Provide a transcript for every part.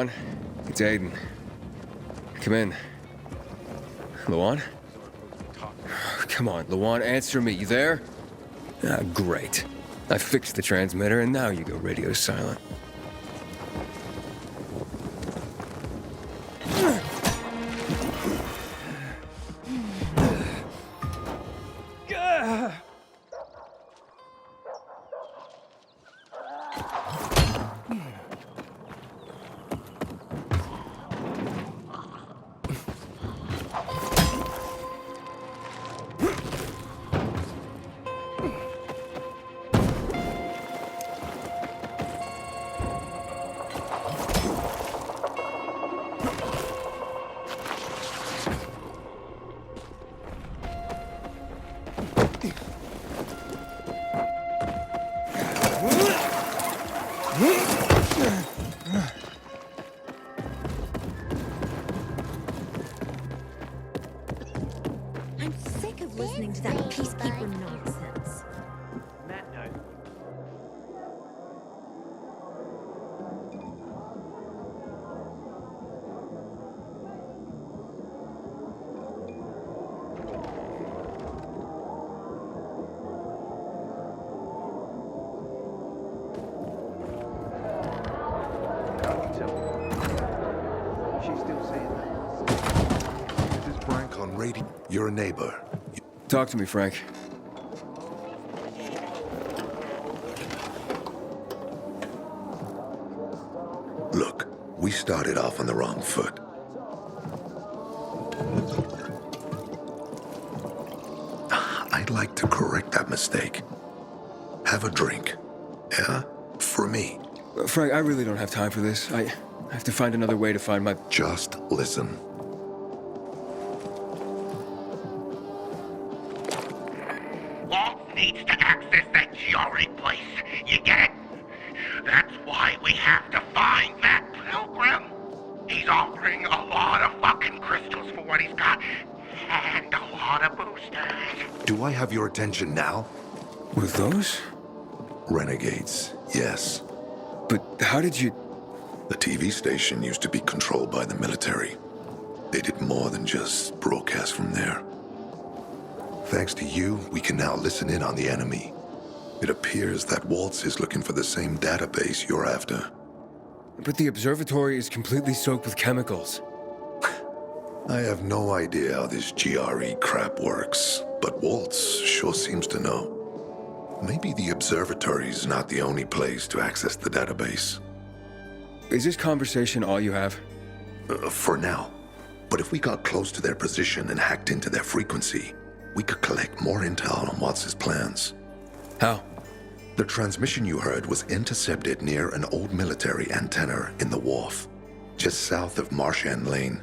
Luan, it's Aiden. Come in. Luan? Come on, Luan, answer me. You there? Ah, great. I fixed the transmitter, and now you go radio silent. I'm sick of listening to that peacekeeper nonsense. Matt knows. She's still saying that. This is Frank on radio. You're a neighbor. Talk to me, Frank. Look, we started off on the wrong foot. I'd like to correct that mistake. Have a drink. Yeah? For me. Frank, I really don't have time for this. I have to find another way to find my... Just listen. Walt needs to access that GRE place. You get it? That's why we have to find that pilgrim. He's offering a lot of fucking crystals for what he's got, and a lot of boosters. Do I have your attention now? With those? Renegades, yes. But how did you... The TV station used to be controlled by the military. They did more than just broadcast from there. Thanks to you, we can now listen in on the enemy. It appears that Waltz is looking for the same database you're after. But the observatory is completely soaked with chemicals. I have no idea how this GRE crap works, but Waltz sure seems to know. Maybe the observatory's not the only place to access the database. Is this conversation all you have? For now. But if we got close to their position and hacked into their frequency, we could collect more intel on Watts' plans. How? The transmission you heard was intercepted near an old military antenna in the wharf, just south of Marchand Lane.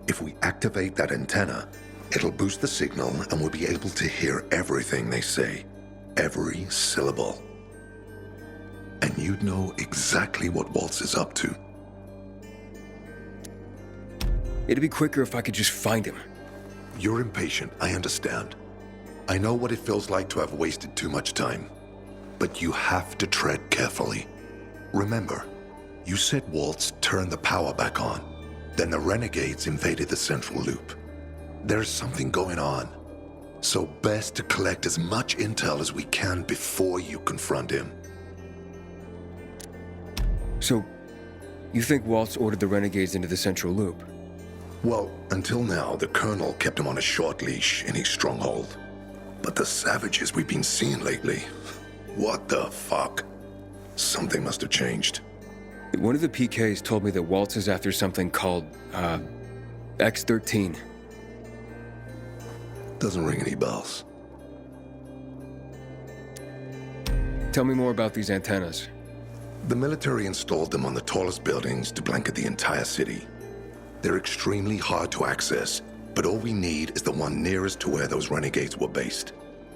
If we activate that antenna, it'll boost the signal and we'll be able to hear everything they say, every syllable. And you'd know exactly what Waltz is up to. It'd be quicker if I could just find him. You're impatient, I understand. I know what it feels like to have wasted too much time. But you have to tread carefully. Remember, you said Waltz turned the power back on. Then the Renegades invaded the central loop. There's something going on. So best to collect as much intel as we can before you confront him. So, you think Waltz ordered the Renegades into the central loop? Well, until now, the Colonel kept him on a short leash in his stronghold. But the savages we've been seeing lately, what the fuck? Something must have changed. One of the PKs told me that Waltz is after something called, X-13. Doesn't ring any bells. Tell me more about these antennas. The military installed them on the tallest buildings to blanket the entire city. They're extremely hard to access, but all we need is the one nearest to where those renegades were based.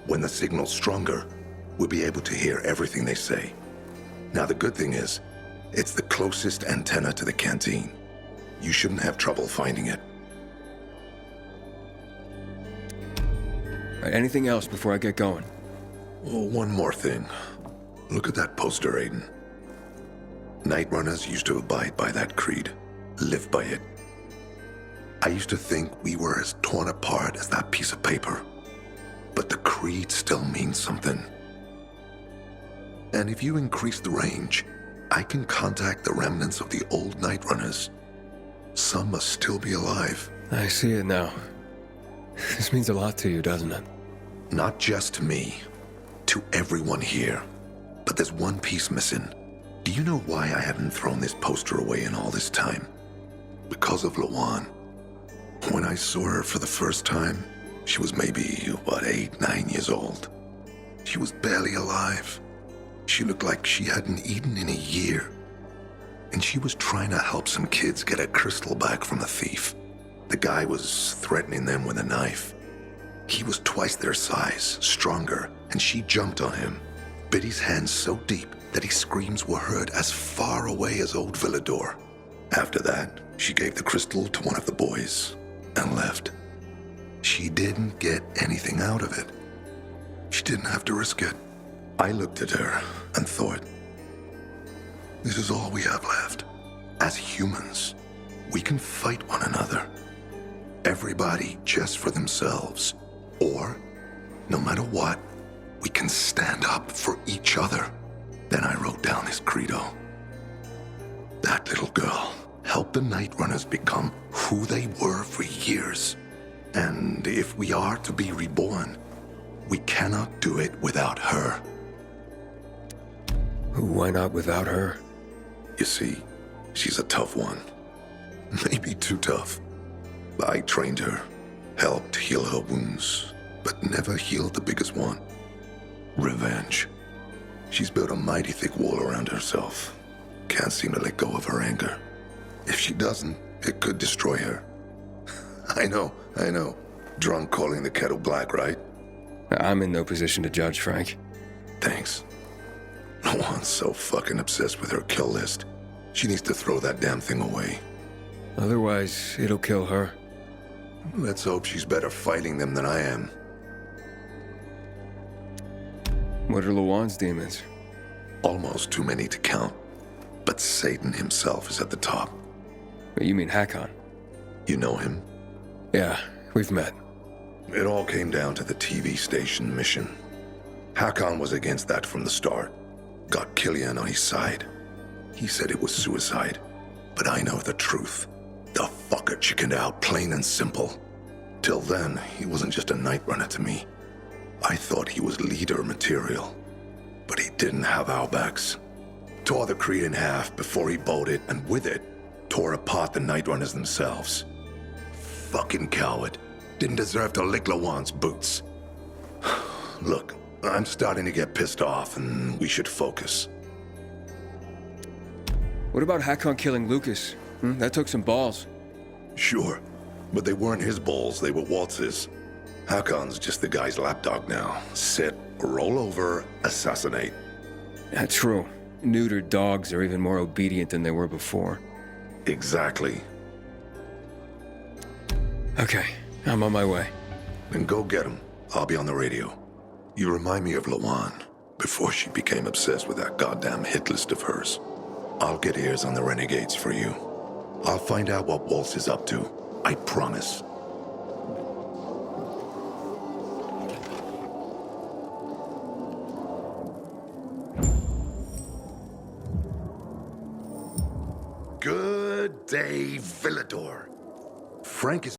When the signal's stronger, we'll be able to hear everything they say. Now the good thing is, it's the closest antenna to the canteen. You shouldn't have trouble finding it. All right, anything else before I get going? Oh, one more thing. Look at that poster, Aiden. Night Runners used to abide by that creed, live by it. I used to think we were as torn apart as that piece of paper. But the creed still means something. And if you increase the range, I can contact the remnants of the old Night Runners. Some must still be alive. I see it now. This means a lot to you, doesn't it? Not just to me, to everyone here. But there's one piece missing. Do you know why I haven't thrown this poster away in all this time? Because of Lawan. When I saw her for the first time, she was maybe, 8, 9 years old. She was barely alive. She looked like she hadn't eaten in a year. And she was trying to help some kids get a crystal back from the thief. The guy was threatening them with a knife. He was twice their size, stronger, and she jumped on him, bit his hand so deep that his screams were heard as far away as Old Villador. After that, she gave the crystal to one of the boys and left. She didn't get anything out of it. She didn't have to risk it. I looked at her and thought, this is all we have left. As humans, we can fight one another. Everybody just for themselves. Or, no matter what, we can stand up for each other. Then I wrote down this credo. That little girl helped the Night Runners become who they were for years. And if we are to be reborn, we cannot do it without her. Why not without her? You see, she's a tough one. Maybe too tough. I trained her, helped heal her wounds, but never healed the biggest one. Revenge. She's built a mighty thick wall around herself. Can't seem to let go of her anger. If she doesn't, it could destroy her. I know. Drunk calling the kettle black, right? I'm in no position to judge, Frank. Thanks. Lawan's so fucking obsessed with her kill list. She needs to throw that damn thing away. Otherwise, it'll kill her. Let's hope she's better fighting them than I am. What are Lawan's demons? Almost too many to count. But Satan himself is at the top. You mean Hakon? You know him? Yeah, we've met. It all came down to the TV station mission. Hakon was against that from the start. Got Killian on his side. He said it was suicide. But I know the truth. The fucker chickened out, plain and simple. Till then, he wasn't just a Night Runner to me. I thought he was leader material. But he didn't have our backs. Tore the Creed in half before he bowed it, and with it, tore apart the Night Runners themselves. Fucking coward. Didn't deserve to lick Lawan's boots. Look, I'm starting to get pissed off, and we should focus. What about Hakon killing Lucas? That took some balls. Sure, but they weren't his balls, they were Waltz's. Hakon's just the guy's lapdog now. Sit, roll over, assassinate. That's true. Neutered dogs are even more obedient than they were before. Exactly. Okay, I'm on my way. Then go get him. I'll be on the radio. You remind me of Lawan, before she became obsessed with that goddamn hit list of hers. I'll get ears on the renegades for you. I'll find out what Waltz is up to. I promise. Good day, Villador. Frank is